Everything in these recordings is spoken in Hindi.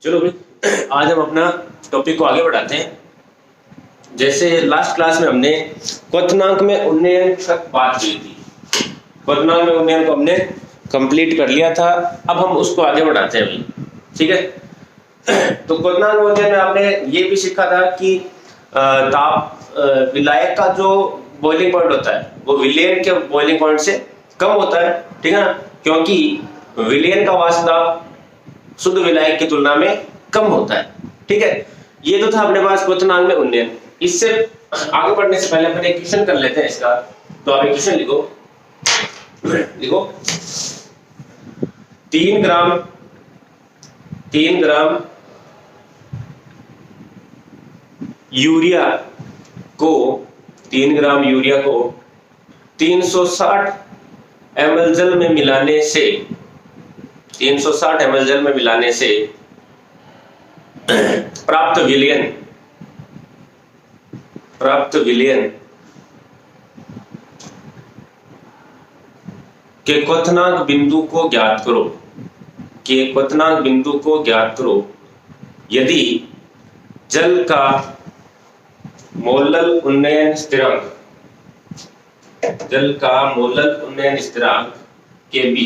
चलो भाई आज हम अपना टॉपिक को आगे बढ़ाते हैं। जैसे लास्ट क्लास में हमने क्वथनांक में उन्नयन तक बात की थी। क्वथनांक में उन्नयन को हमने कंप्लीट कर लिया था। अब हम उसको आगे बढ़ाते हैं भाई, ठीक है। तो क्वथनांक में उन्नयन में आपने ये भी सीखा था कि विलायक का जो बॉइलिंग पॉइंट होता है वो विलयन के बॉइलिंग पॉइंट से कम होता है, ठीक है ना, क्योंकि विलयन का वाष्प दाब शुद्ध विलायक की तुलना में कम होता है, ठीक है। ये तो था अपने पास क्वथनांक में उन्नयन। इससे आगे बढ़ने से पहले अपन एक क्वेश्चन कर लेते हैं इसका। तो आप एक क्वेश्चन लिखो लिखो 3 ग्राम यूरिया को 360 ml जल में मिलाने से 360 ml जल में मिलाने से प्राप्त विलयन के क्वथनांक बिंदु को ज्ञात करो। यदि जल का मोलल उन्नयन स्थिरांक Kb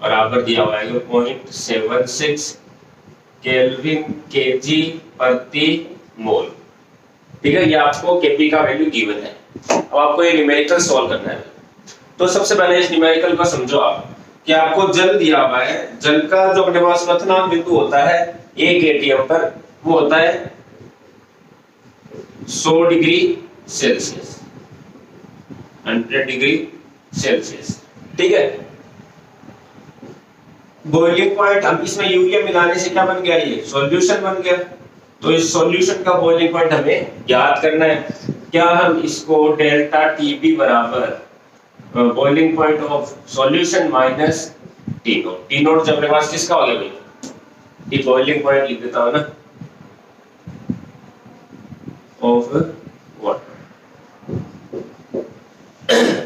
बराबर दिया हुआ है 0.76 केल्विन केजी प्रति मोल, ठीक है। ये आपको Kb का वैल्यू गिवन है। अब आपको ये न्यूमेरिकल सॉल्व करना है। तो सबसे पहले इस न्यूमेरिकल को समझो आप कि आपको जल दिया हुआ है। जल का जो अपने पास क्वथनांक बिंदु होता है 1 एटीएम पर, वो होता है 100 डिग्री सेल्सियस, 100 डिग्री सेल्सियस, ठीक है। बॉइलिंग पॉइंट हम इसमें यूरिया मिलाने से क्या बन गया, ये सॉल्यूशन बन गया। तो इस सॉल्यूशन का बॉइलिंग पॉइंट हमें याद करना है। क्या हम इसको डेल्टा टीबी बराबर boiling point of solution minus T note जब अपने पास किसका हो गया भाई, ये बॉइलिंग पॉइंट लिख देता हूं ना, ऑफ वाटर,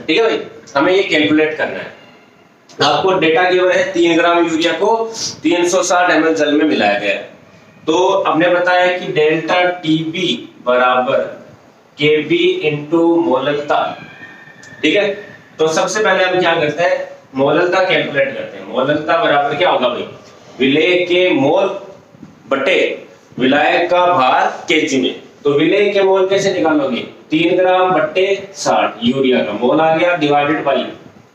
ठीक है भाई। हमें ये कैलकुलेट करना है। आपको डेटा गिवन है 3 ग्राम यूरिया को 360 ml जल में मिलाया गया है। तो हमने बताया कि डेल्टा टीबी बराबर केबी इंटू मोललता, ठीक है। तो सबसे पहले हम क्या करते हैं, मोललता कैलकुलेट करते हैं। मोललता बराबर क्या होगा भाई, विलेय के मोल बटे विलायक का भार केजी में। तो विलेय के मोल कैसे निकालोगे, 3 ग्राम बट्टे 60 यूरिया का मोल आ गया डिवाइडेड बाई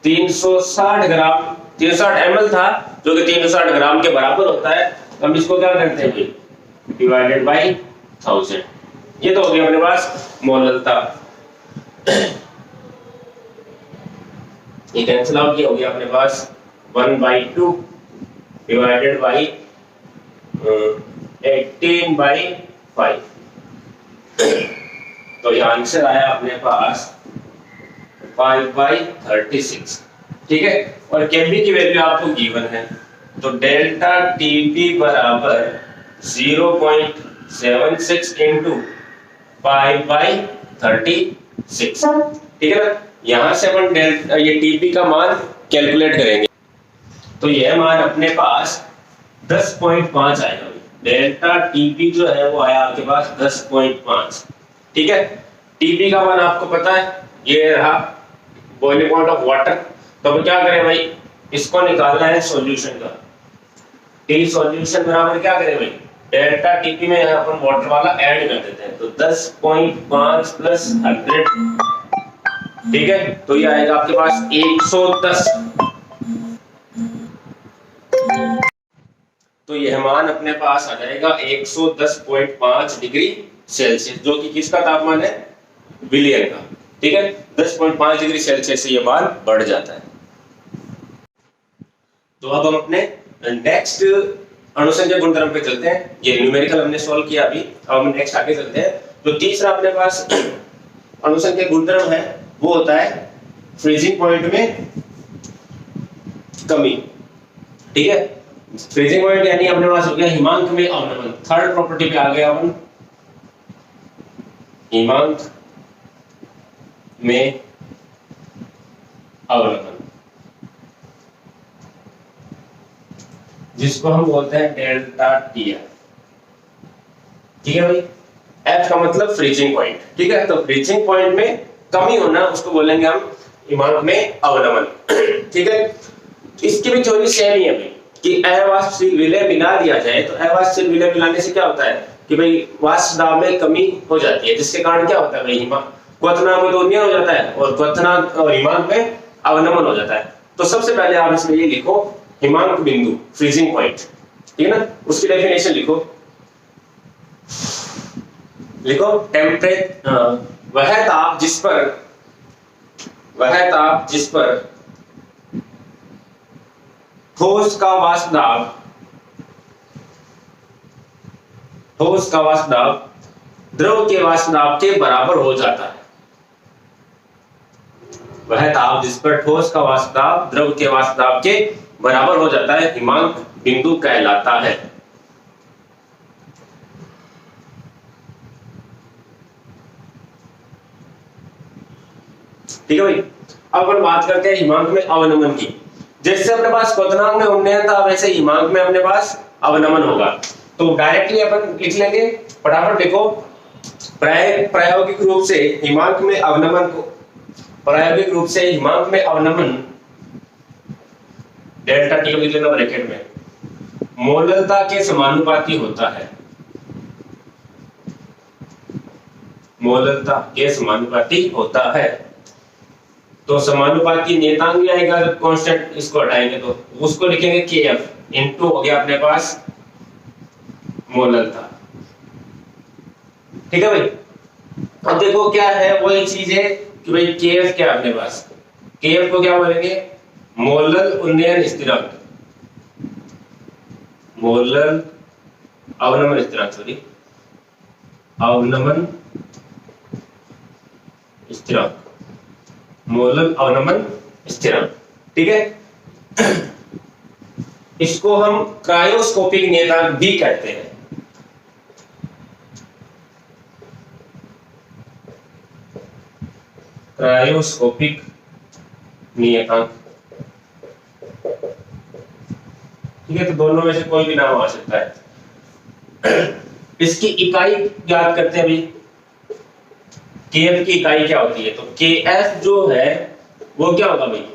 360 ग्राम, 360 ml था जो कि 360 ग्राम के बराबर होता है। हम इसको क्या करते हैं भाई, डिवाइडेड बाई 1000। ये तो हो गया अपने पास मोललता। ये कैंसिल आउट किया, हो गया अपने पास 1/2 डिवाइडेड बाई 18/5। तो ये आंसर आया अपने पास 5/36, ठीक है। और केबी की वैल्यू आपको गिवन है। तो डेल्टा टीबी बराबर 0.76 इंटू 5/36, ठीक है ना। यहां से अपन ये टीबी का मान कैलकुलेट करेंगे। तो यह मान अपने पास 10.5 आएगा। डेल्टा टीबी जो है वो आया आपके पास 10.5, ठीक है। टीबी का मान आपको पता है, ये रहा बॉइलिंग पॉइंट ऑफ वाटर। तो अब क्या करें भाई, इसको निकालना है सॉल्यूशन का। टी सॉल्यूशन बराबर क्या करें भाई, डेल्टा टीपी में अपन वाटर वाला ऐड कर देते हैं। तो 10.5 प्लस 100, ठीक है। तो ये आएगा आपके पास 110। तो यह मान अपने पास आ जाएगा 110.5 डिग्री सेल्सियस, जो कि किसका तापमान है, विलयन का, ठीक है। 10.5 डिग्री सेल्सियस से यह मान बढ़ जाता है। तो अब हम अपने नेक्स्ट अणुसंख्या गुणधर्म पे चलते हैं। ये न्यूमेरिकल हमने सॉल्व किया अभी, अब हम नेक्स्ट आगे चलते हैं। तो तीसरा अपने पास अणुसंख्या गुणधर्म है, वो होता है फ्रीजिंग पॉइंट में कमी, ठीक है। फ्रीजिंग पॉइंट यानी अपने पास हो गया हिमांक में अवनमन। थर्ड प्रॉपर्टी पे आ गया अपन, हिमांक में अवनमन। जिसको हम बोलते हैं डेल्टा टी एफ। ठीक है भाई, एफ का मतलब फ्रीजिंग पॉइंट। ठीक है, तो फ्रीजिंग पॉइंट में कमी होना उसको बोलेंगे हम हिमांक में अवनमन। ठीक है, इसकी भी थ्योरी सेम ही है भाई कि अवाष्पशील विलय मिला दिया जाए तो अवाष्पशील विलय मिलाने से क्या होता है कि भाई वाष्प दाब में कमी हो जाती है, जिसके कारण क्या होता है भाई क्वथनांक में दोनिया हो जाता है और क्वथनांक और हिमांक में अवनमन हो जाता है। तो सबसे पहले आप इसमें ये लिखो हिमांक बिंदु फ्रीजिंग पॉइंट। ठीक है ना, उसकी डेफिनेशन लिखो। टेम्परेचर वह ताप जिस पर ठोस का वाष्प दाब द्रव के वाष्प दाब के बराबर हो जाता है। वह ताप जिस पर ठोस का वाष्प दाब द्रव के वाष्प दाब के बराबर हो जाता है हिमांक बिंदु कहलाता है। ठीक है भाई, अब अपन बात करते हैं हिमांक में अवनमन की। जैसे अपने पास क्वथनांक में उन्नयन था वैसे हिमांक में अपने पास अवनमन होगा। तो डायरेक्टली अपन लिख लेंगे, फटाफट लिखो। प्रायोगिक रूप से हिमांक में अवनमन डेल्टा टी को लिख लेना ब्रैकेट में, मोललता के समानुपाती होता है। मोललता के समानुपाती होता है। तो समानुपाती नियतांक भी आएगा जब कांस्टेंट इसको हटाएंगे तो उसको लिखेंगे केएफ इनटू हो गया अपने पास मोललता। ठीक है भाई, अब देखो क्या है, वही चीज है कि भाई केएफ क्या अपने पास, केएफ को क्या बोलेंगे, मोलल उन्नयन स्थिरांक, मोलल अवनमन स्थिरांक, सॉरी अवनमन स्थिरांक, मोलल अवनमन स्थिरांक। ठीक है, इसको हम क्रायोस्कोपिक नियतांक भी कहते हैं। क्रायोस्कोपिक नियतांक। ठीक है, तो दोनों में से कोई भी नाम आ सकता है। इसकी इकाई याद करते हैं अभी, केएफ की इकाई क्या होती है, तो केएफ जो है वो क्या होगा भाई,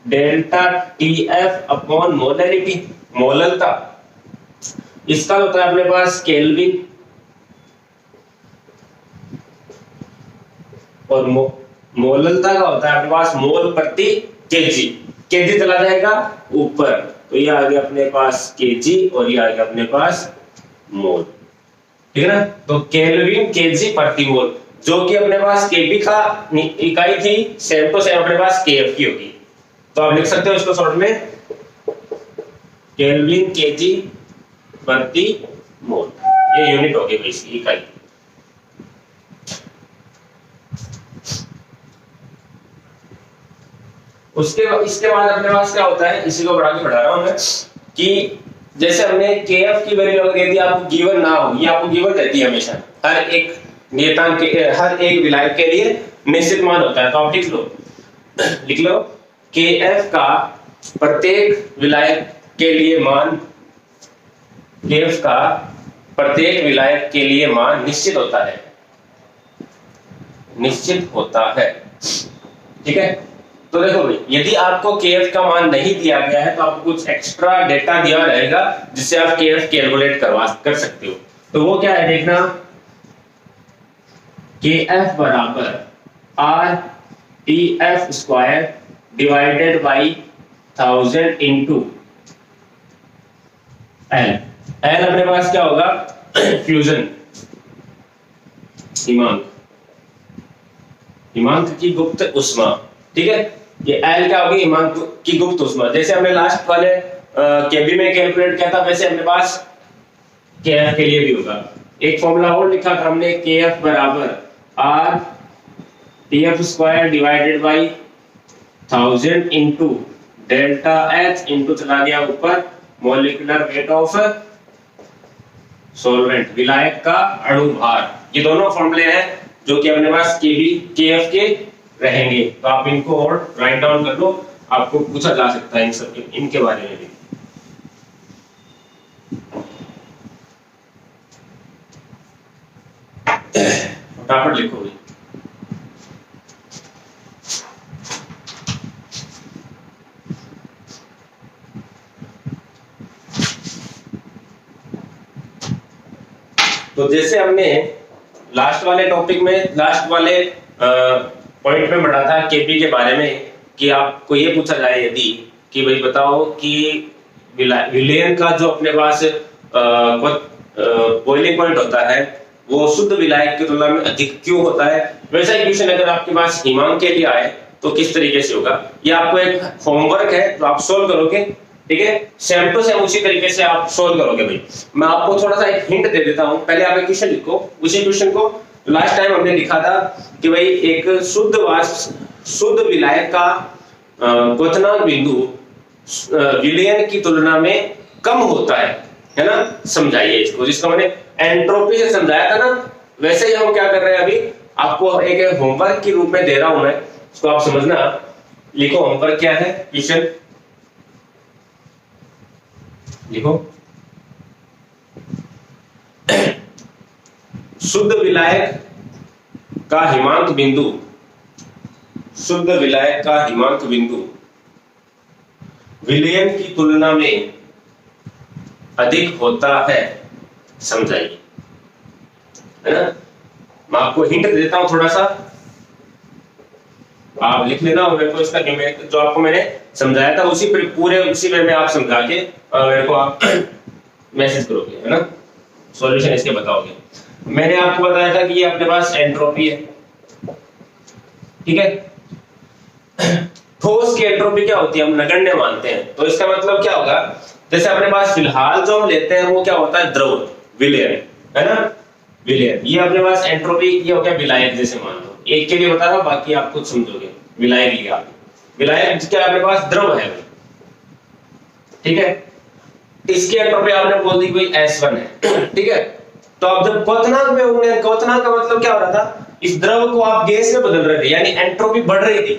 डेल्टा टीएफ अपॉन मोलैलिटी, मोललता। इसका होता है अपने पास केल्विन और मोललता का होता है अपने पास मोल प्रति केजी। केजी चला जाएगा ऊपर तो ये आ गया अपने पास केजी और ये आ गया अपने पास मोल। ठीक है ना, तो केल्विन केजी प्रति मोल, जो कि अपने पास केबी का इकाई थी सेम टू सेम अपने पास केएफ की होगी। तो आप लिख सकते हो इसको शॉर्ट में केल्विन केजी प्रति मोल, ये यूनिट होगी भाई इसकी इकाई। इसके बाद अपने पास क्या होता है, इसी को बढ़ा रहा हूं मैं कि जैसे हमने केएफ की वैल्यू अगर दे दी आपको गिवन ना हो, ये आपको गिवन रहती है हमेशा, हर एक नियतांक के हर एक विलायक के लिए निश्चित मान होता है। तो आप लिख लो केएफ का प्रत्येक विलायक के लिए मान, केएफ का प्रत्येक विलायक के लिए मान निश्चित होता है, निश्चित होता है। ठीक है, तो देखो भाई यदि आपको केएफ का मान नहीं दिया गया है तो आपको कुछ एक्स्ट्रा डेटा दिया रहेगा जिससे आप केएफ कैलकुलेट कर सकते हो। तो वो क्या है देखना, केएफ बराबर R T F square divided by 1000 into L. L अपने पास क्या होगा, फ्यूजन हिमांक की गुप्त उष्मा। ठीक है, ये एल क्या होगी, हिमांक की गुप्त उष्मा। जैसे हमने लास्ट वाले केबी में कैलकुलेट किया था वैसे अपने पास केएफ के लिए भी होगा। एक फॉर्मूला और लिखा था हमने, केएफ बराबर R TF square divided by 1000 into delta H into चला गया ऊपर मॉलिक्यूलर वेट ऑफ सॉल्वेंट, विलायक का अणु भार। ये दोनों फॉर्मूले हैं जो कि अपने पास केबी केएफ के रहेंगे। तो आप इनको और राइट डाउन कर लो, आपको पूछा जा सकता है इनके बारे में भी। यहाँ पर लिखो भाई। तो जैसे हमने लास्ट वाले टॉपिक में, लास्ट वाले पॉइंट में पढ़ा था केपी के बारे में, कि आपको ये पूछा जाए यदि कि भाई बताओ कि विलेयन का जो अपने पास बॉइलिंग पॉइंट होता है वो शुद्ध विलायक की तुलना में अधिक क्यों होता है, वैसा इक्वेशन अगर आपके पास हिमांक के लिए आए तो किस तरीके से होगा। ये आपको एक होमवर्क है तो आप सोल्व करोगे, ठीक है, सेम टू सेम उसी तरीके से आप सोल्व करोगे भाई। मैं आपको थोड़ा सा एक हिंट दे देता हूं, पहले आप इक्वेशन लिखो। उसी क्वेश्चन को लास्ट टाइम हमने लिखा था कि भाई एक शुद्ध विलायक का क्वथनांक बिंदु विलयन की तुलना में कम होता है ना, समझाइए इसको, जिसको मैंने एंट्रोपी से समझाया था ना, वैसे ही हम क्या कर रहे हैं अभी, आपको एक होमवर्क के रूप में दे रहा हूं मैं, इसको आप समझना। लिखो होमवर्क क्या है, क्वेश्चन लिखो। शुद्ध विलायक का हिमांक बिंदु, शुद्ध विलायक का हिमांक बिंदु विलयन की तुलना में अधिक होता है, समझाइए, है ना। मैं आपको हिंट देता हूं थोड़ा सा, आप लिख लेना मेरे को इसका, जो आपको मैंने समझाया था उसी पूरे उसी वे में आप समझा के मेरे को आप मैसेज करोगे, है ना, सॉल्यूशन इसके बताओगे। मैंने आपको बताया था कि ये अपने पास एंट्रोपी है, ठीक है। ठोस की एंट्रोपी क्या होती है, हम नगण्य मानते हैं, तो इसका मतलब क्या होगा, जैसे अपने पास फिलहाल जो हम लेते हैं वो क्या होता है, द्रव विलयन, है ना, विलयन। ये अपने पास एंट्रोपी, ये हो गया विलायक, जैसे मान लो एक के लिए बता रहा हूं, बाकी आप खुद समझोगे। विलायक लिया, विलायक क्या अपने पास द्रव है, ठीक है। इसकी एंट्रोपी आपने बोल दी कोई S1 है, ठीक है। तो अब जब क्वथनांक में होंगे, क्वथनांक का मतलब क्या हो रहा था, इस द्रव को आप गैस में बदल रहे थे, यानी एंट्रोपी बढ़ रही थी,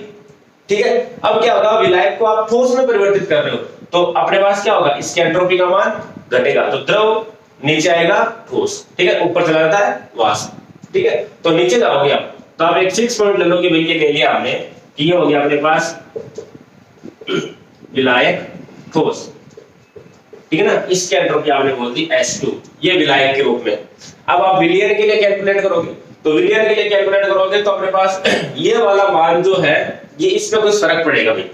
ठीक है। अब क्या होगा, विलायक को आप ठोस में परिवर्तित कर रहे हो, तो अपने पास क्या होगा, इसकी एंट्रोपी का मान घटेगा, तो द्रव नीचे आएगा ठोस, ठीक है, ऊपर चला जाता है वाष्प, ठीक है। तो नीचे जाओगे आप, तो आप एक 6 पॉइंट ले लो कि भाई ये ले लिया आपने, कि ये हो गया अपने पास विलायक ठोस, ठीक है ना। इसकी एंट्रोपी आपने बोल दी S2, ये विलायक के रूप में। अब आप विलयन के लिए कैलकुलेट करोगे, तो विलयन के लिए कैलकुलेट करोगे तो अपने पास ये वाला मान जो है, ये इसमें कुछ फर्क पड़ेगा भाई।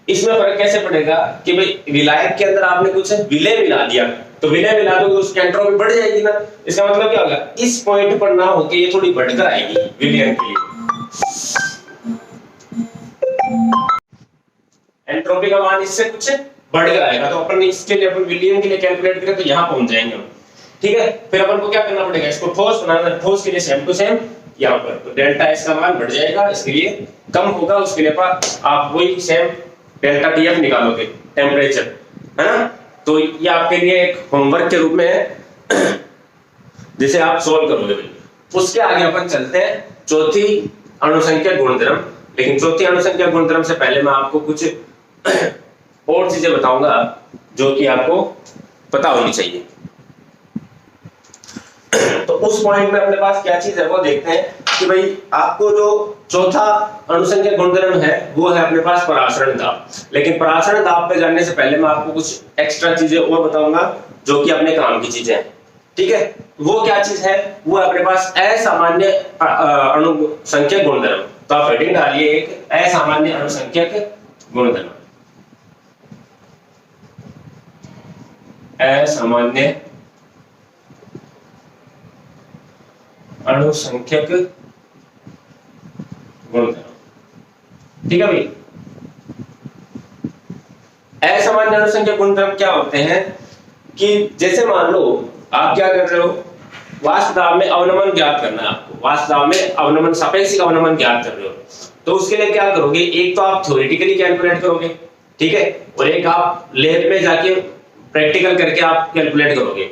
इसमें फर्क कैसे पड़ेगा कि भाई विलायक के अंदर आपने कुछ विलय मिला दिया, तो विलय मिला दोगे उसकी एंट्रोपी बढ़ जाएगी ना। इसका मतलब क्या होगा, इस पॉइंट पर ना होके ये थोड़ी बढ़कर आएगी विलयन के लिए। एंट्रोपी का मान इससे कुछ बढ़कर आएगा, तो अपन इसके लिए अपन विलयन के लिए कैलकुलेट करें तो यहां पहुंच जाएंगे हम, ठीक है। फिर अपन को क्या करना पड़ेगा, इसको ठोस बनाना है, ठोस के लिए सेम टू सेम यहां पर, तो डेल्टा एस का मान बढ़ जाएगा, इसके लिए कम होगा, उसके लिए आप वही सेम डेल्टा टीएफ निकालोगे, टेम्परेचर, है ना। तो ये आपके लिए एक होमवर्क के रूप में है, जिसे आप सोल्व करोगे। उसके आगे अपन चलते हैं चौथी अणुसंख्यक गुणधर्म, लेकिन चौथी अणुसंख्यक गुणधर्म से पहले मैं आपको कुछ और चीजें बताऊंगा जो कि आपको पता होनी चाहिए। तो उस पॉइंट में अपने पास क्या चीज है वो देखते हैं कि भाई आपको जो चौथा अणुसंख्यक गुणधर्म है वो है अपने पास परासरण दाब। लेकिन परासरण दाब पे जाने से पहले मैं आपको कुछ एक्स्ट्रा चीजें और बताऊंगा जो कि अपने काम की चीजें हैं, ठीक है। वो क्या चीज है, वो अपने पास असामान्य अणुसंख्यक गुणधर्म। तो आप हेडिंग डालिए एक असामान्य अणुसंख्यक गुणधर्म, असामान्य अणुसंख्यक गुणधर्म, ठीक है भाई। असामान्य अणुसंख्यक गुणधर्म क्या होते हैं कि जैसे मान लो आप क्या कर रहे हो, वाष्प दाब में अवनमन ज्ञात करना है आपको, वाष्प दाब में अवनमन, सापेक्षिक अवनमन ज्ञात कर रहे हो, तो उसके लिए क्या करोगे, एक तो आप थ्योरेटिकली कैलकुलेट करोगे, ठीक है, और एक आप लैब में जाके प्रैक्टिकल करके आप कैलकुलेट करोगे।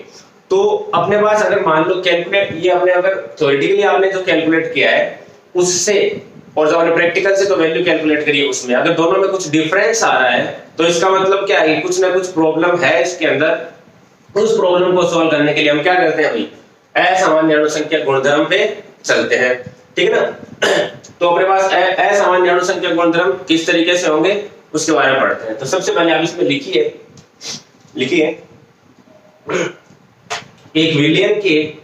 तो अपने पास अगर मान लो कैलकुलेट, ये आपने अगर थ्योरेटिकली आपने जो कैलकुलेट किया है उससे, और जो आपने प्रैक्टिकल से तो वैल्यू कैलकुलेट करी है उसमें, अगर दोनों में कुछ डिफरेंस आ रहा है तो इसका मतलब क्या है, कुछ ना कुछ प्रॉब्लम है इसके अंदर। उस प्रॉब्लम को सॉल्व करने के लिए हम क्या करते हैं भाई, असामान्य अणुसंख्यक गुणधर्म पे चलते हैं, ठीक है ना। तो अपने पास असामान्य अणुसंख्यक गुणधर्म किस तरीके से होंगे उसके बारे में पढ़ते हैं। तो सबसे पहले आप इसमें लिखिए एक विलयन के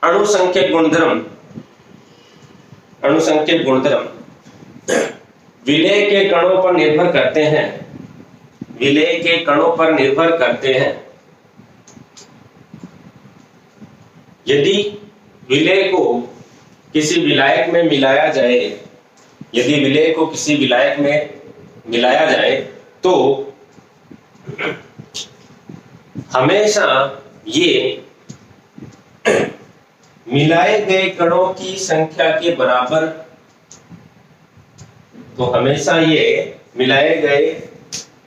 अणुसंख्यक गुणधर्म विलय के कणों पर निर्भर करते हैं, विलय के कणों पर निर्भर करते हैं। यदि विलय को किसी विलायक में मिलाया जाए, यदि विलय को किसी विलायक में मिलाया जाए तो हमेशा ये मिलाए गए कणों की संख्या के बराबर, तो हमेशा ये मिलाए गए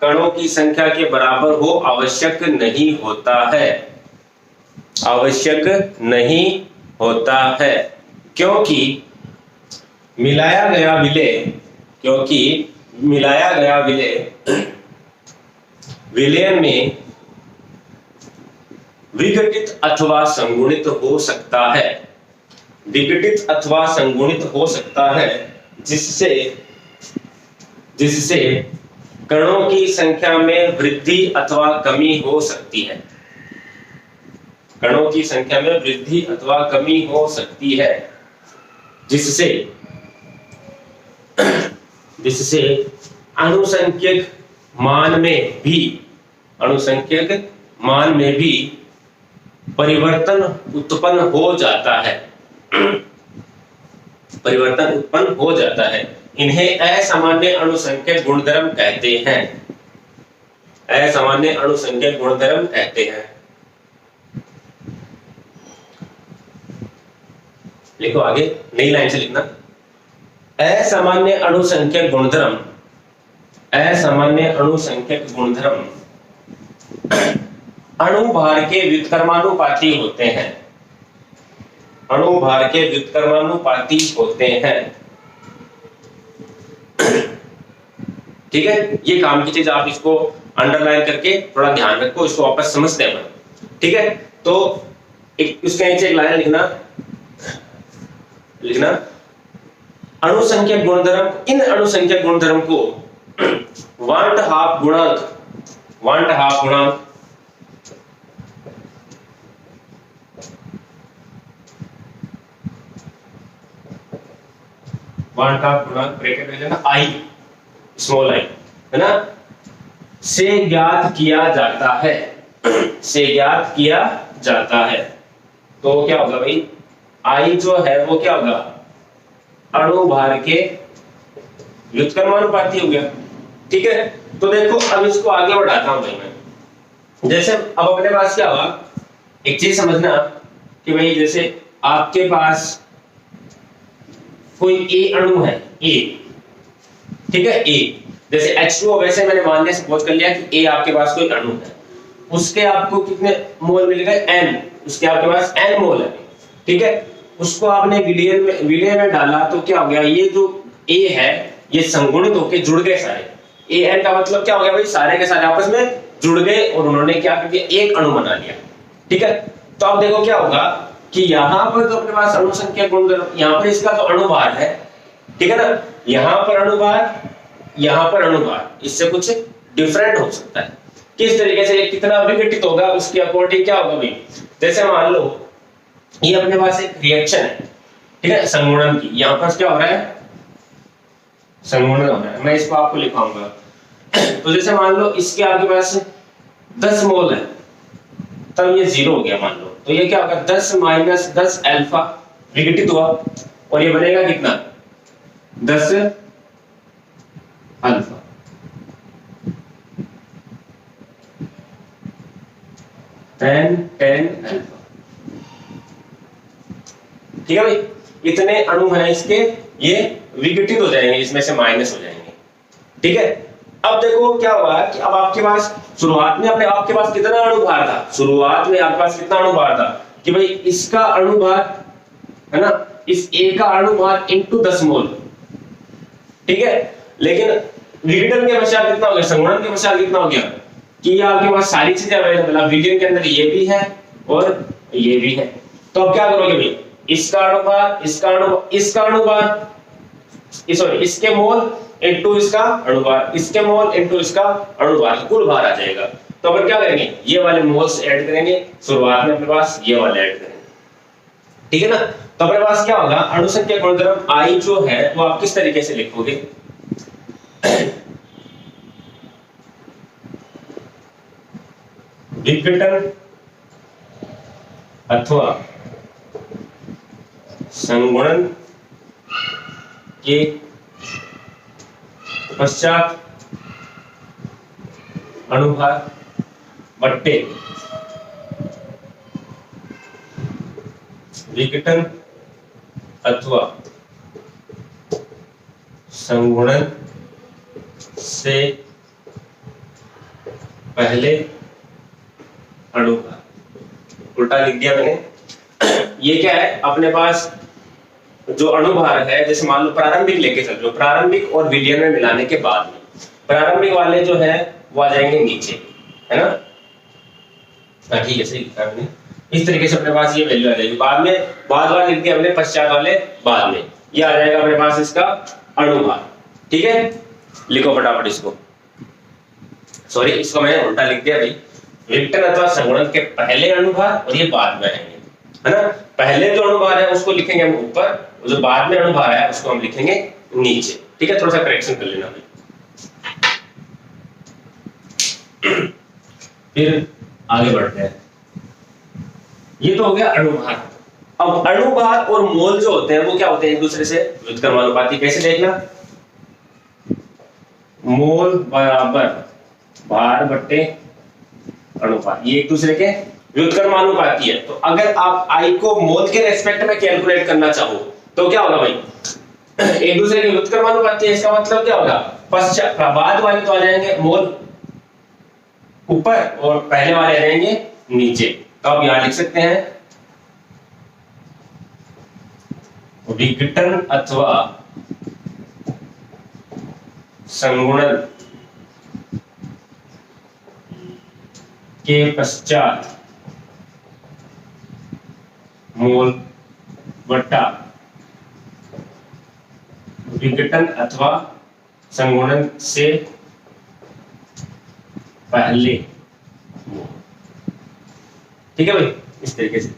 कणों की संख्या के बराबर हो आवश्यक नहीं होता है, आवश्यक नहीं होता है। क्योंकि मिलाया गया विलय विलयन में विघटित अथवा संगुणित हो सकता है, विघटित अथवा संगुणित हो सकता है, जिससे कणों की संख्या में वृद्धि अथवा कमी हो सकती है, कणों की संख्या में वृद्धि अथवा कमी हो सकती है, जिससे अणुसंख्यक मान में भी परिवर्तन उत्पन्न हो जाता है, परिवर्तन उत्पन्न हो जाता है। इन्हें असामान्य अणुसंख्यक गुणधर्म कहते हैं, असामान्य अणुसंख्यक गुणधर्म कहते हैं। लिखो आगे, नई लाइन से लिखना। असामान्य अणुसंख्यक गुणधर्म, असामान्य अणुसंख्यक गुणधर्म अणुभार के व्युत्क्रमानुपाती होते हैं, अणुभार के व्युत्क्रमानुपाती होते हैं, ठीक है। ये काम की चीज, आप इसको अंडरलाइन करके थोड़ा ध्यान रखो, इसको वापस समझते हैं, ठीक है। तो उसके नीचे एक लाइन लिखना अणुसंख्यक गुणधर्म, इन अणुसंख्यक गुणधर्म को वांट हाफ गुणांक ब्रैकेट में लेना आई, स्मॉल आई, है ना, से ज्ञात किया जाता है, से ज्ञात किया जाता है। तो क्या होगा भाई, आई जो है वो क्या होगा, अणुभार के व्युत्क्रमानुपाती हो गया, ठीक है। तो देखो अब इसको आगे बढ़ाता हूं भाई मैं। जैसे अब अपने पास क्या हुआ, एक चीज समझना कि भाई जैसे आपके पास कोई ए अणु है, ए, ठीक है, ए जैसे H2O, वैसे मैंने मानने से सपोज कर लिया कि ए आपके पास कोई अणु है, उसके आपको कितने मोल मिल गए, n, उसके आपके पास n मोल है, ठीक है। उसको आपने विलय में डाला तो क्या हो गया, ये जो A है ये संगुणित होकर जुड़ गए सारे, AN का मतलब क्या हो गया भाई, सारे के सारे आपस में जुड़ गए और उन्होंने क्या कर दिया, एक अणु बना लिया, ठीक है। तो अब देखो क्या होगा कि यहाँ पर तो अपने पास अणुसंख्यक गुणधर्म, यहाँ पर इसका तो अणुभार है, ठीक है ना, यहाँ पर अणुभार, यहाँ पर अणुभार, इससे कुछ डिफरेंट हो सकता है। किस तरीके से कितना विघटित होगा उसके अकॉर्डिंग क्या होगा भाई। जैसे मान लो ये अपने पास एक रिएक्शन है, ठीक है, संगुणन की, यहाँ पर क्या हो रहा है, संगुणन हो रहा है, मैं इसको आपको लिखाऊंगा। तो जैसे मान लो इसके आपके पास 10 मोल है, तब ये 0 हो गया मान लो, तो ये क्या होगा, 10 माइनस 10 अल्फा विघटित हुआ और ये बनेगा कितना, 10 अल्फा, टेन अल्फा, ठीक है भाई। इतने अणु हैं इसके, ये विघटित हो जाएंगे, इसमें से माइनस हो जाएंगे, ठीक है। अब देखो क्या हुआ कि अब आपके पास शुरुआत में आपके पास कितना अणुभार था, शुरुआत में आपके पास कितना अणुभार था कि भाई इसका अणुभार है ना, इस ए का अणुभार इंटू 10 मोल, ठीक है। लेकिन विघटन के पश्चात कितना हो गया, संगुणन के पश्चात कितना हो गया कि ये आपके पास सारी चीजें अवेलेबल है, विलयन के अंदर ये भी है और ये भी है, तो अब क्या करोगे भाई, इसका अनुपात, इसका अनुपात, इसका अनुपात, सॉरी इसके मोल इनटू इसका अनुपात, इसके मोल इनटू इसका अनुपात, कुल भार आ जाएगा। तो अपन क्या करेंगे, ये वाले मोल्स ऐड करेंगे, शुरुआत में अपने पास ये वाले ऐड करेंगे, ठीक है ना। तो अपने पास क्या होगा, अणुसंख्या गुणधर्म आई जो है वो आप किस तरीके से लिखोगे, विघटन अथवा संगुणन के पश्चात अणुभार बट्टे विघटन अथवा संगुणन से पहले अणुभार, उल्टा लिख दिया मैंने। ये क्या है, अपने पास जो अणुभार है, जैसे मान लो प्रारंभिक लेके चल रहे हो, प्रारंभिक और विलयन में मिलाने के बाद में प्रारंभिक वाले जो है वो आ जाएंगे नीचे, है ना। ठीक है, सही लिखा मैंने। इस तरीके से अपने पास ये वैल्यू आ जाएगी, बाद में बाद वाले लिख दिया हमने, पश्चात वाले बाद में, ये आ जाएगा अपने पास इसका अणुभार, ठीक है। लिखो फटाफट इसको, सॉरी इसको मैंने उल्टा लिख दिया भाई, विघटन अथवा संगुणन के पहले अणुभार और ये बाद में आएंगे, है ना। पहले जो अणुभार है उसको लिखेंगे हम ऊपर, जो बाद में अणुभार है उसको हम लिखेंगे नीचे, ठीक है। थोड़ा सा करेक्शन कर लेना भाई। फिर आगे बढ़ते हैं, ये तो हो गया अणुभार। अब अणुभार और मोल जो होते हैं वो क्या होते हैं, एक दूसरे से व्युत्क्रमानुपाती। कैसे देखना, मोल बराबर भार बट्टे अनुपात, ये एक दूसरे के व्युत्क्रमानुपाती है। तो अगर आप आई को मोल के रेस्पेक्ट में कैलकुलेट करना चाहो तो क्या होगा भाई, एक दूसरे के व्युत्क्रमानुपाती है, इसका मतलब क्या होगा, पश्चात बाद वाले तो आ जाएंगे मोल ऊपर और पहले वाले आ जाएंगे नीचे। तो आप यहां लिख सकते हैं विघटन अथवा संगुणन के पश्चात मोल बट्टा विघटन अथवा संगुणन से पहले मोल, ठीक है भाई। इस तरीके से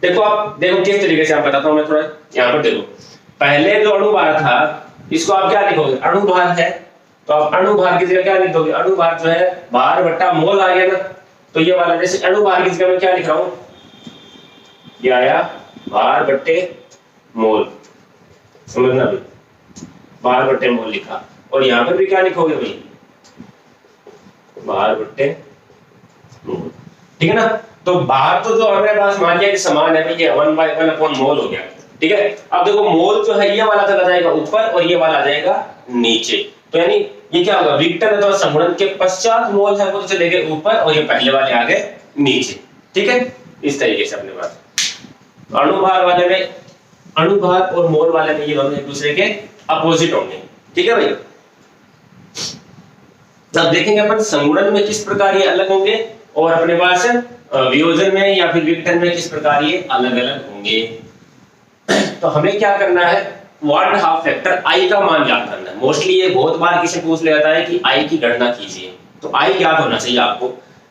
देखो, आप देखो किस तरीके से आप बताता हूं मैं, थोड़ा यहां पर देखो। पहले जो अणुभार था इसको आप क्या लिखोगे, अणुभार है तो आप अणुभार की जगह क्या लिख दोगे, अणुभार जो है भार बट्टा मोल आ गया ना। तो ये वाला जैसे अणुभार की जगह मैं क्या लिख रहा हूं, ये आया भार बट्टे मोल, समझना भाई, भार बट्टे मोल लिखा। और यहां पर भी क्या लिखोगे भाई, भार बट्टे मोल, ठीक है ना। तो भार तो जो हमारे पास मान लिया कि समान है भाई, ये 1/1 मोल हो गया, ठीक है। अब देखो मोल जो है ये वाला चला जाएगा ऊपर और ये वाला आ जाएगा नीचे। तो यानी ये क्या होगा, विघटन अथवा संगुणन के पश्चात मोल है वो तो चले गए ऊपर और ये पहले वाले आ गए नीचे, ठीक है। इस तरीके से अपने पास अणुभार वाले में, अणुभार और मोल वाले में ये दोनों एक दूसरे के अपोजिट होंगे, ठीक है भाई। अब देखेंगे अपन संगुणन में किस प्रकार ये अलग होंगे और अपने पास वियोजन में या फिर विघटन में किस प्रकार ये अलग अलग होंगे। तो हमें क्या करना है, 1/2 फैक्टर आई का मान याद करना है। मोस्टली ये बहुत बार किसी पूछ लेता है कि आई की गणना कीजिए, तो आई याद होना चाहिए आपको।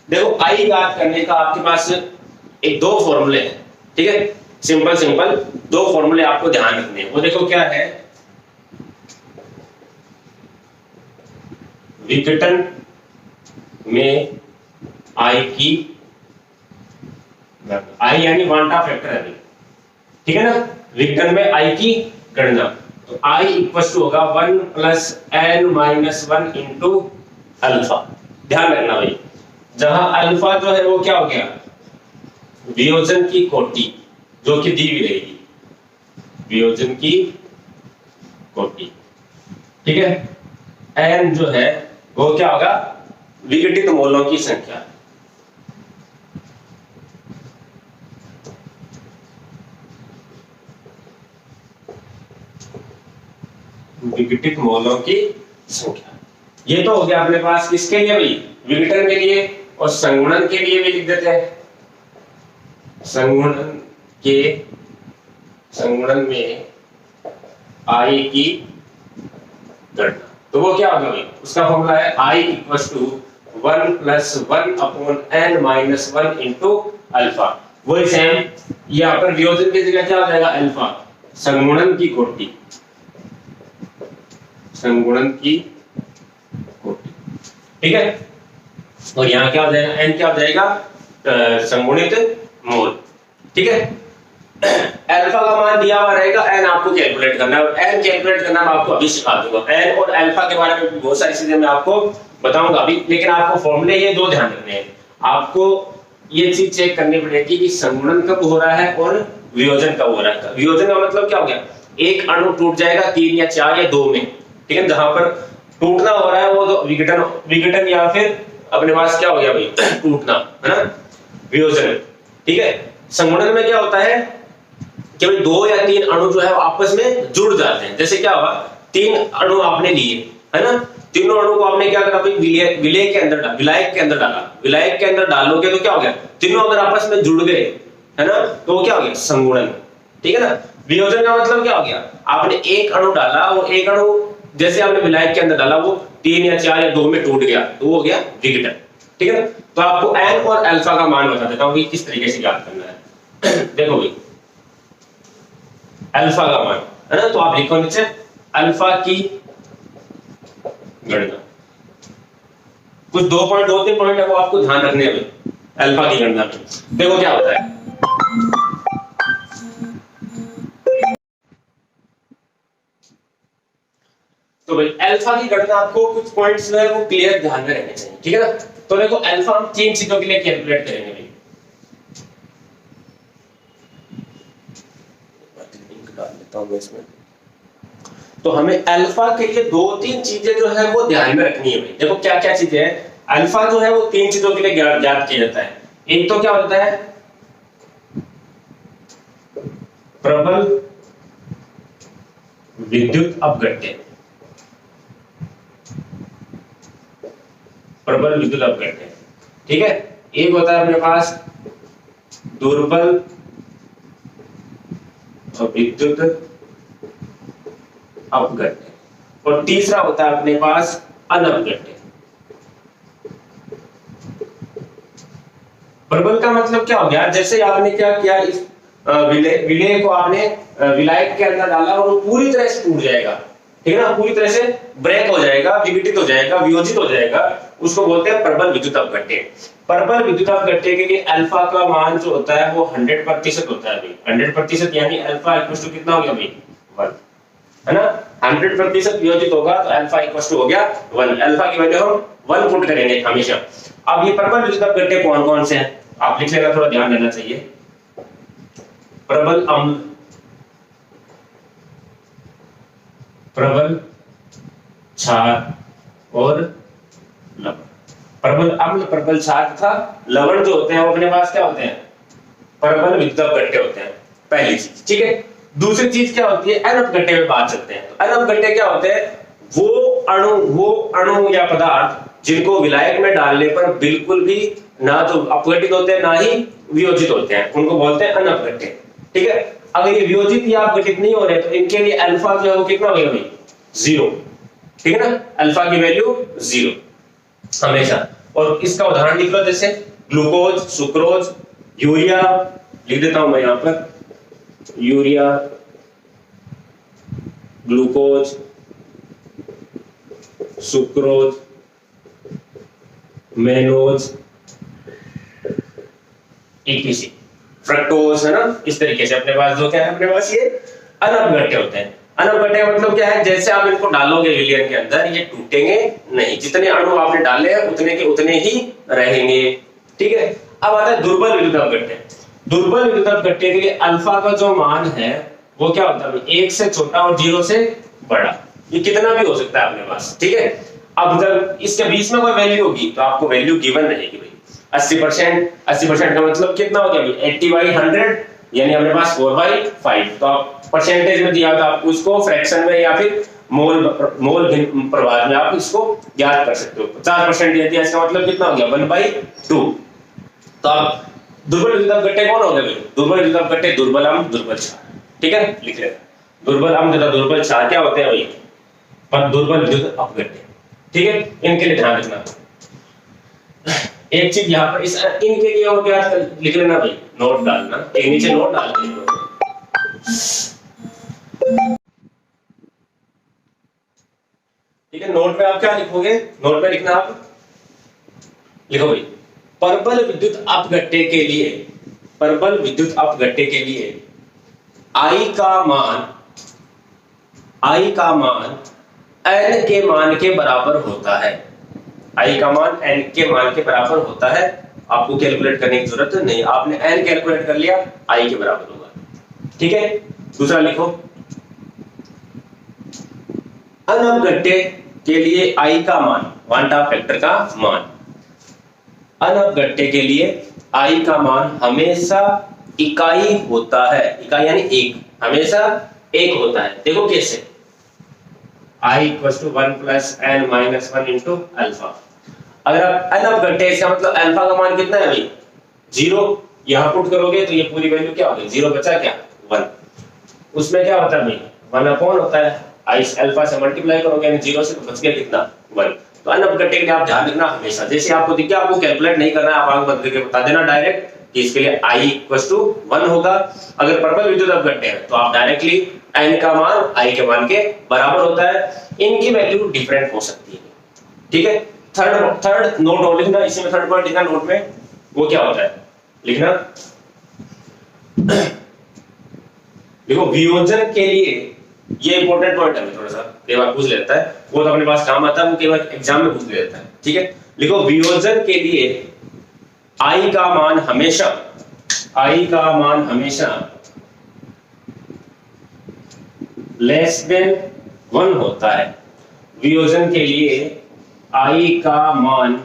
देखो आई याद करने का आपके पास एक दो फॉर्मूले हैं, ठीक है। सिंपल सिंपल दो फॉर्मूले आपको ध्यान रखने हैं। वो देखो क्या है, विघटन में आई की, आई यानी 1/2 फैक्टर है, ठीक है ना। विघटन में आई की गणना, तो आई इक्वल टू होगा 1 + n-1 इंटू अल्फा। ध्यान रखना भाई, जहां अल्फा जो है वो क्या हो गया, वियोजन की कोटि जो कि दी हुई रहेगी, वियोजन की कोटि, ठीक है। n जो है वो क्या होगा, विघटित मोलों की संख्या, विघटित मोलों की संख्या। ये तो हो गया अपने पास किसके लिए भाई, विघटन के लिए। और संगुणन के लिए भी लिख देते हैं, संगुणन के संगुणन में आई की गणना। तो वो क्या होगा भाई, उसका फॉर्मूला है I equals to 1 + 1 upon n - 1 into alpha. वही सेम यहाँ पर वियोजन की जगह क्या हो जाएगा, अल्फा, संगुणन की कोटि, संगुणन की कोटि, ठीक है। और यहाँ क्या हो जाएगा, n क्या हो जाएगा, संगुणित मोल, ठीक है। अल्फा का मान दिया हुआ रहेगा, n आपको कैलकुलेट करना है, और n कैलकुलेट करना मैं आपको अभी सिखा दूंगा। n और अल्फा के बारे में बहुत सारी चीजें मैं आपको बताऊंगा अभी, लेकिन आपको फॉर्मूले ये दो ध्यान रखने हैं। आपको ये चीज चेक करनी पड़ेगी कि संगुणन कब हो रहा है और वियोजन कब हो रहा है। वियोजन का मतलब क्या हो गया, एक अणु टूट जाएगा 3 या 4 या 2 में, ठीक है। जहां पर टूटना हो रहा है वो तो विघटन, विघटन या फिर अपने पास क्या हो गया भाई, टूटना, है ना, वियोजन, ठीक है। संगुणन में क्या होता है कि भाई 2 या 3 अणु जो है वो आपस में जुड़ जाते हैं। जैसे क्या हुआ, 3 अणु आपने लिए, है ना, तीनों अणु को आपने क्या करा भाई, विलय के अंदर डाला, विलायक के अंदर डाला। विलायक के अंदर डालोगे तो क्या हो गया, तीनों अगर आपस में जुड़ गए, है ना, तो वो क्या हो गया, संगुणन, ठीक है ना। वियोजन का मतलब क्या हो गया, आपने एक अणु डाला, वो एक अणु जैसे आपने विलायक के अंदर डाला वो 3 या 4 या 2 में टूट गया, तो वो हो गया विघटन, ठीक है ना। तो आपको n और अल्फा का मान बता देता हूं कि किस तरीके से ज्ञात करना है। देखो भाई, अल्फा का मान, है ना, तो आप लिखो नीचे अल्फा की गणना। कुछ 2.2-3 पॉइंट है वो आपको ध्यान रखने हैं अल्फा की गणना में। देखो क्या होता है, तो भाई अल्फा की गणना आपको कुछ पॉइंट्स जो है वो क्लियर ध्यान में रहने चाहिए, ठीक है ना। तो देखो अल्फा हम 3 चीजों के लिए कैलकुलेट करेंगे भाई। डाल देता हूं मैं इसमें। तो हमें अल्फा के लिए 2-3 चीजें जो है वो ध्यान में रखनी है भाई। देखो क्या क्या चीजें हैं, अल्फा जो है वो 3 चीजों के लिए ज्ञात किया जाता है। एक तो क्या होता है, प्रबल विद्युत अपघट्य, प्रबल विद्युत अपघट्य, ठीक है। एक होता है अपने पास दुर्बल विद्युत अपघट्य, और तीसरा होता है अपने पास अनपघट्य। प्रबल का मतलब क्या हो गया, जैसे आपने क्या किया, इस विलय को आपने विलायक के अंदर डाला और वो पूरी तरह से टूट जाएगा, ठीक है ना, पूरी तरह से ब्रेक हो जाएगा, विघटित हो जाएगा, वियोजित हो जाएगा, उसको बोलते हैं प्रबल विद्युत अपघट्य। प्रबल विद्युत अपघट्य के लिए अल्फा का मान जो होता है वो 100% होता है भाई। 100% यानी अल्फा इक्वल टू कितना हो गया भाई, 1, है ना। 100% वियोजित होगा तो अल्फा इक्वल टू हो गया 1। अल्फा की वैल्यू हम 1 पुट करेंगे हमेशा। अब ये प्रबल विद्युत अपघट्य कौन कौन से हैं आप लिख लेना, थोड़ा ध्यान देना चाहिए। प्रबल अम्ल, प्रबल क्षार और लवण। प्रबल अम्ल, प्रबल क्षार तथा लवण जो होते हैं वो अपने पास क्या होते हैं, प्रबल विद्युत अपघट्य होते हैं, पहली चीज, ठीक है। दूसरी चीज क्या होती है, अनपघट्य में बात करते हैं। तो अनपघट्य क्या होते हैं, वो अणु या पदार्थ जिनको विलायक में डालने पर बिल्कुल भी ना तो अपघटित होते हैं ना ही वियोजित होते हैं, उनको बोलते हैं अनपघट्य, ठीक है। अगर ये वियोजित या अपघटित नहीं हो रहे तो इनके लिए अल्फा जो है वो कितना होगा भाई, 0, ठीक है ना। अल्फा की वैल्यू 0 हमेशा। और इसका उदाहरण लिख लो, जैसे ग्लूकोज, सुक्रोज, यूरिया, लिख देता हूं मैं यहां पर, urea, glucose, sucrose, mannose, etc, fructose, है ना। इस तरीके से अपने पास जो क्या है, अपने पास ये अनपघट्य होते हैं। अनपघट्य का मतलब क्या है, जैसे आप इनको डालोगे विलयन के अंदर ये टूटेंगे नहीं, जितने अणु आपने डाले हैं उतने के उतने ही रहेंगे, ठीक है। अब आता है दुर्बल विद्युत अपघट्य। दुर्बल विद्युत अपघट्य के लिए अल्फा का जो मान है वो क्या होता है, 1 से छोटा और 0 से बड़ा। ये कितना भी हो सकता है अपने पास, ठीक है। अब जब इसके बीच में कोई वैल्यू होगी तो आपको वैल्यू गिवन रहेगी भाई। 80% का मतलब कितना हो गया भाई, 80/100 यानी अपने पास 4/5। तो आप परसेंटेज में दिया था, आपको इसको फ्रैक्शन में या फिर मोल प्रभाग में आप इसको ज्ञात कर सकते हो। 50% दिया, इसका मतलब कितना हो गया, 1/2। तो आप दुर्बल विद्युत अपघट्य कौन हो गए भाई? दुर्बल विद्युत अपघट्य दुर्बल अम्ल दुर्बल क्षार, ठीक है, लिख लेना। दुर्बल अम्ल तथा दुर्बल क्षार क्या होते हैं भाई? पर दुर्बल विद्युत अपघट्य, ठीक है, इनके लिए ध्यान रखना। एक चीज यहाँ पर इस इनके लिए और क्या लिख लेना भाई, नोट डालना, एक नीचे नोट डाल देना, ठीक है। नोट में आप क्या लिखोगे? नोट में लिखना आप लिखो भाई, प्रबल विद्युत अपघट्य के लिए, प्रबल विद्युत अपघट्य के लिए I का मान n के मान के बराबर होता है। I का मान n के मान के बराबर होता है। आपको कैलकुलेट करने की जरूरत नहीं, आपने n कैलकुलेट कर लिया, I के बराबर होगा, ठीक है। दूसरा लिखो, अनपघट्य के लिए I का मान, क्वांट ऑफ फैक्टर का मान, अनपघट्य के लिए I का मान हमेशा इकाई होता है, इकाई यानी एक, हमेशा एक होता है। देखो कैसे, I = 1 + n - 1 × अल्फा। अगर आप अनपघट्य, इसका मतलब अल्फा का मान कितना है भाई? 0। यहां पुट करोगे तो ये पूरी वैल्यू क्या होगी? 0 बचा क्या? 1। उसमें क्या होता है भाई? 1/, होता है। I अल्फा से मल्टीप्लाई करोगे यानी 0 से, तो बच गया कितना? 1। तो अनपघट्य के लिए आप ध्यान रखना हमेशा, जैसे आपको दिख गया, आपको कैलकुलेट नहीं करना है, आप आंख बंद करके बता देना डायरेक्ट कि इसके लिए I = 1 होगा। अगर प्रबल विद्युत अपघट्य है तो आप डायरेक्टली n का मान I के मान के बराबर होता है। इनकी वैल्यू डिफरेंट हो सकती है, ठीक है। थर्ड नोट और लिखना, इसी में थर्ड पॉइंट लिखना नोट में, वो क्या होता है लिखना। देखो वियोजन के लिए, ये इंपॉर्टेंट पॉइंट है, थोड़ा सा कई बार पूछ लेता है, वो तो अपने पास काम आता है, वो कई बार एग्जाम में पूछ लेता है, ठीक है। लिखो वियोजन के लिए I का मान हमेशा लेस देन 1 होता है। वियोजन के लिए I का मान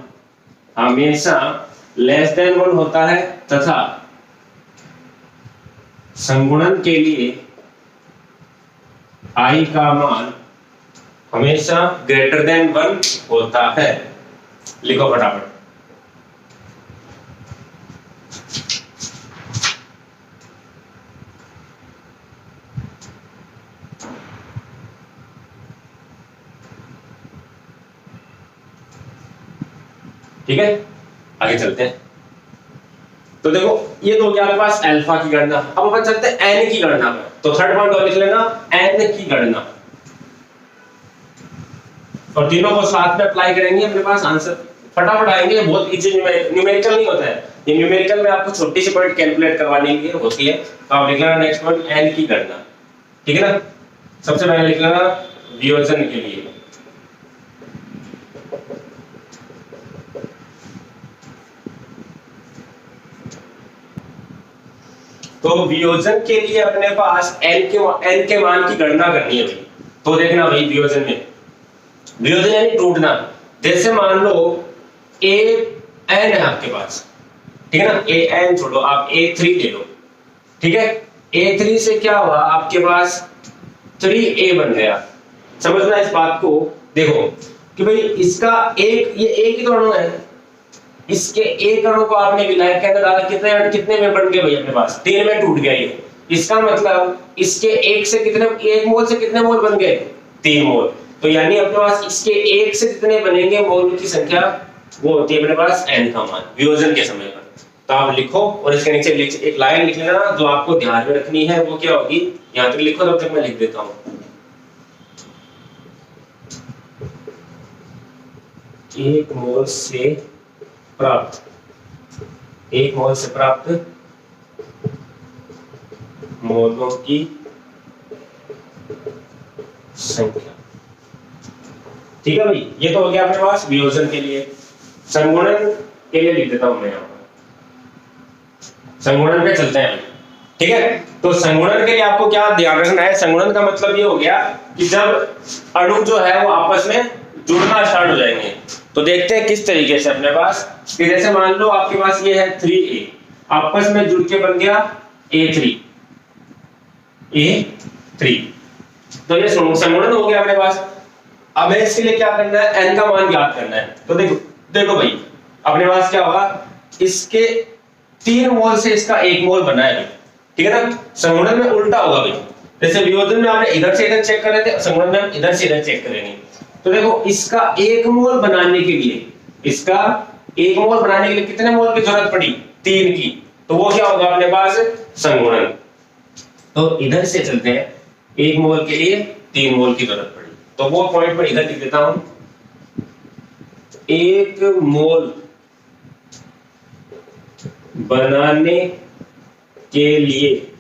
हमेशा लेस देन 1 होता है, तथा संगुणन के लिए I का मान हमेशा ग्रेटर देन 1 होता है। लिखो फटाफट, ठीक है, आगे चलते हैं। तो देखो ये तो हो गया आपके पास अल्फा की गणना। अब अपन चलते हैं n की गणना पर। तो थर्ड पॉइंट और लिख लेना, n की गणना, और तीनों को साथ में अप्लाई करेंगे, अपने पास आंसर फटाफट आएंगे। बहुत इजी, न्यूमेरिकल नहीं होता है ये, न्यूमेरिकल में आपको छोटी सी पॉइंट कैलकुलेट करवाने के लिए होती है। तो आप लिख लेना नेक्स्ट पॉइंट n की गणना, ठीक है ना। सबसे पहले लिख लेना वियोजन के लिए, तो वियोजन के लिए अपने पास n के मान की गणना करनी है भाई। तो देखना भाई, वियोजन यानी टूटना। जैसे मान लो an है आपके पास, ठीक है ना, an छोड़ो, आप a3 ले लो, ठीक है। a3 से क्या हुआ, आपके पास 3a बन गया। समझना इस बात को, देखो कि भाई इसका ये एक ही तो अणु है, इसके एक अणु को आपने विलायक के अंदर डाला, कितने में बन गए भाई अपने पास? 3 में टूट गया ये। इसका मतलब इसके एक से कितने, 1 मोल से कितने मोल बन गए? 3 मोल। तो यानी अपने पास इसके एक से कितने बनेंगे मोल की संख्या, वो होती है अपने पास n का मान वियोजन के समय पर। तो आप लिखो, और इसके नीचे एक लाइन लिख लेना जो आपको ध्यान में रखनी है, वो क्या होगी, यहां तक लिखो, तब तक मैं लिख देता हूं। एक मोल से प्राप्त मोलों की संख्या, ठीक है भाई। ये तो हो गया अपने पास वियोजन के लिए। संगुणन के लिए लिख देता हूं मैं यहां पर, संगुणन पे चलते हैं, ठीक है। तो संगुणन के लिए आपको क्या ध्यान रखना है, संगुणन का मतलब ये हो गया कि जब अणु जो है वो आपस में जुड़ना स्टार्ट हो जाएंगे। तो देखते हैं किस तरीके से अपने पास, कि जैसे मान लो आपके पास ये है 3a, आपस में जुड़ के बन गया a3, तो ये संगुणन हो गया अपने पास। अब इसके लिए क्या करना है, n का मान ज्ञात करना है। तो देखो भाई, अपने पास क्या होगा, इसके 3 मोल से इसका 1 मोल बना है, ठीक है ना। संगुणन में उल्टा होगा भाई, जैसे वियोजन में आपने इधर से इधर चेक कर रहे थे, संगुणन में हम इधर से इधर चेक करेंगे। तो देखो इसका 1 मोल बनाने के लिए, इसका 1 मोल बनाने के लिए कितने मोल की जरूरत पड़ी? 3 की। तो वो क्या होगा अपने पास? संगुणन। तो इधर से चलते हैं, 1 मोल के लिए 3 मोल की जरूरत पड़ी, तो वो पॉइंट पर इधर लिख देता हूं। 1 मोल बनाने के लिए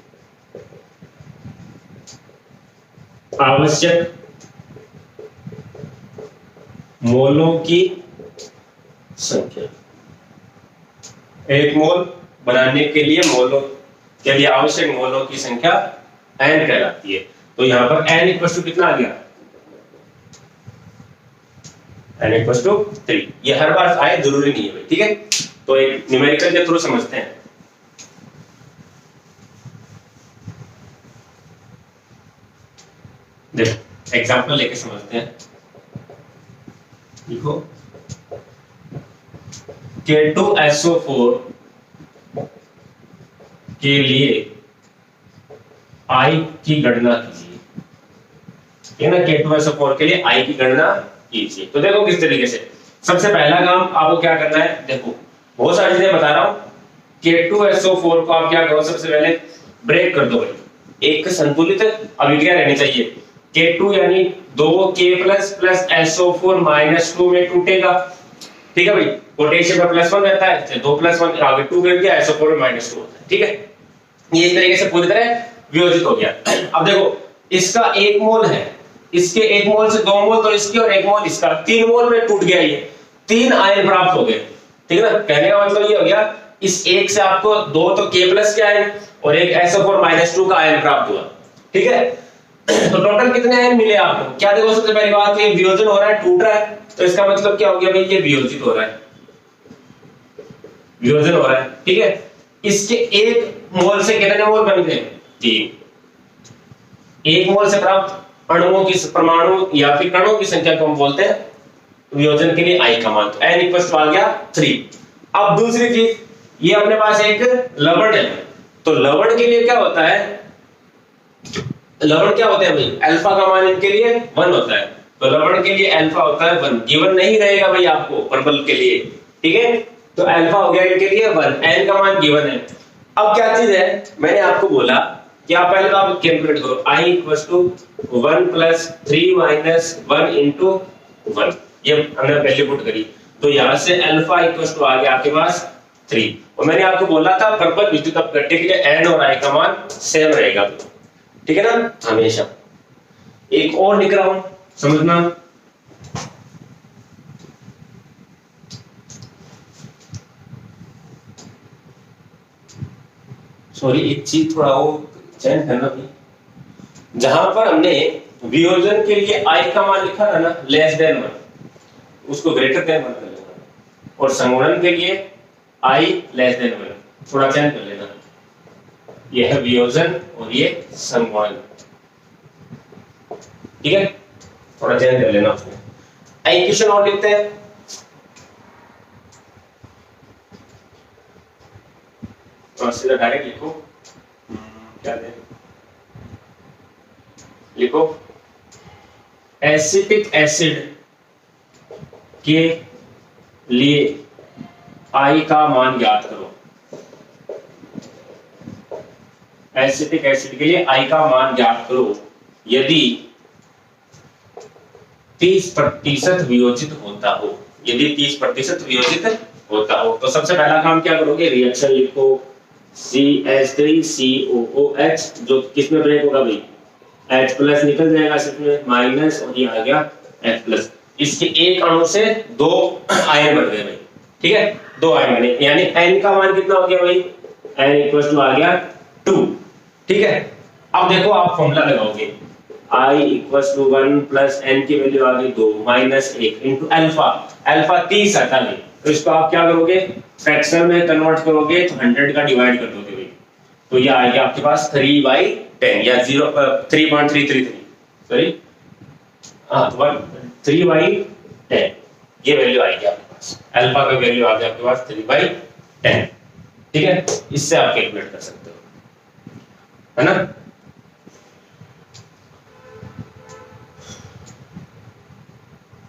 आवश्यक मोलों की संख्या, 1 मोल बनाने के लिए मोलों के लिए आवश्यक मोलों की संख्या n कहलाती है। तो यहां पर n इक्वल टू कितना आ गया? n equal to 3। ये हर बार आए जरूरी नहीं है भाई, ठीक है। तो एक न्यूमेरिकल के थ्रू समझते हैं। देखो एग्जांपल लेके समझते हैं। देखो K2SO4 के लिए I की गणना कीजिए, ठीक है ना। K2SO4 के लिए I की गणना कीजिए। तो देखो किस तरीके से, सबसे पहला काम आपको क्या करना है, देखो बहुत सारी चीजें बता रहा हूं। K2SO4 को आप क्या करो, सबसे पहले ब्रेक कर दो भाई, एक संतुलित अभिक्रिया रहनी चाहिए। K2 यानी 2K प्लस SO4 माइनस 2 में टूटेगा, ठीक है भाई। पोटेशियम में +1 रहता है, 2 + 1 आगे 2 गिर गया, SO4 में -2 होता है, ठीक है। ये इस तरीके से पूरी तरह वियोजित हो गया। अब देखो इसका 1 मोल है, इसके 1 मोल से 2 मोल तो इसके और 1 मोल इसका, 3 मोल में टूट गया, ये 3 आयन प्राप्त हो गए, ठीक है ना। कहने का मतलब ये हो गया, इस 1 से आपको 2 तो K प्लस के आयन और 1 SO4 -2 का आयन प्राप्त हुआ, ठीक है। तो टोटल कितने आयन मिले आपको? क्या देखो सबसे पहली बात, ये वियोजन हो रहा है, टूट रहा है, तो इसका मतलब क्या हो गया भाई? ये वियोजित हो रहा है, वियोजन हो रहा है, ठीक है। इसके 1 मोल से कितने मोल बन गए? 3। 1 मोल से प्राप्त अणुओं की, परमाणु या फिर कणों की संख्या को हम बोलते हैं वियोजन के लिए I का मान। तो n इक्वल आ गया 3। अब दूसरी चीज, ये अपने पास एक लवण है, तो लवण के लिए क्या होता है? लवण क्या होते हैं भाई? अल्फा का मान इनके लिए 1 होता है, तो लवण के लिए अल्फा होता है 1। गिवन नहीं रहेगा भाई आपको परबल के लिए, ठीक है। तो अल्फा हो गया इनके लिए 1, n का मान गिवन है। अब क्या चीज है, मैंने आपको बोला कि आप पहले तो आप कैलकुलेट करो, I = 1 + 3 - 1 × 1, ये हमने पहले पुट करी। तो यहां से अल्फा = आ गया आपके पास 3। और मैंने आपको बोला था परबल विद्युत अपघट्य के लिए n और I का मान सेम रहेगा, ठीक है ना, हमेशा। एक और लिख रहा हूं, समझना। सॉरी, एक चीज थोड़ा वो चेंज करना भी, जहां पर हमने वियोजन के लिए I का मान लिखा था ना <1, उसको >1 कर लेना, और संगुणन के लिए I <1 थोड़ा चेंज कर लेना। ये है वियोजन और ये संगुणन, ठीक है, थोड़ा चेंज कर लेना उसमें। इक्वेशन और लिखते हैं। तो सीधा डायरेक्ट लिखो, क्या दे लिखो, एसिटिक एसिड के लिए I का मान ज्ञात करो। एसिटिक एसिड के लिए I का मान ज्ञात करो यदि 30% वियोजित होता हो, यदि 30% वियोजित होता हो। तो सबसे पहला काम क्या करोगे, रिएक्शन लिखो, CH3COOH, जो किसमें ब्रेक होगा भाई? H+ निकल जाएगा इसमें माइनस, और ये आ गया H+। इसके एक अणु से 2 आयन बन गए भाई, ठीक है, 2 आयन बने, यानी n का मान कितना हो गया भाई? n = आ गया 2, ठीक है। अब देखो आप फॉर्मूला लगाओगे, I = 1 + n की वैल्यू आ गई 2 - 1 × अल्फा, अल्फा 30 आता है, तो इसको आप क्या करोगे, फ्रैक्शन में कन्वर्ट करोगे, तो 100 का डिवाइड कर दोगे भाई, तो ये आ गया आपके पास 3/10 या 3.333, सॉरी हाँ 3/10, ये वैल्यू आएगी आपके पास, अल्फा का वैल्यू आ गया आपके पास 3/10, ठीक है, इससे आप कैलकुलेट कर सकते हो, है ना।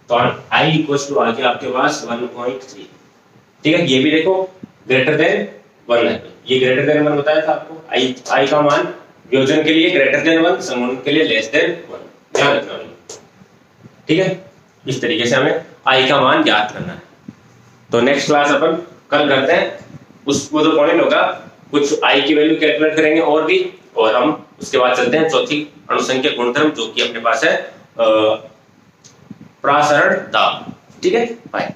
तो i इक्वल टू आ गया आपके पास 1.3। ठीक है, ये भी देखो ग्रेटर देन 1 है, ये ग्रेटर देन 1 बताया था आपको। i का मान वियोजन के लिए ग्रेटर देन 1, संगुणन के लिए लेस देन 1, ध्यान रखना है। ठीक है, इस तरीके से हमें i का मान ज्ञात करना है। तो नेक्स्ट क्लास अपन कल करते हैं, उस वो जो पॉइंट होगा कुछ i की वैल्यू कैलकुलेट करेंगे और भी, और हम उसके बाद चलते हैं चौथी अणुसंख्या गुणधर्म जो कि अपने पास है प्रासरण दाब। ठीक है, बाय।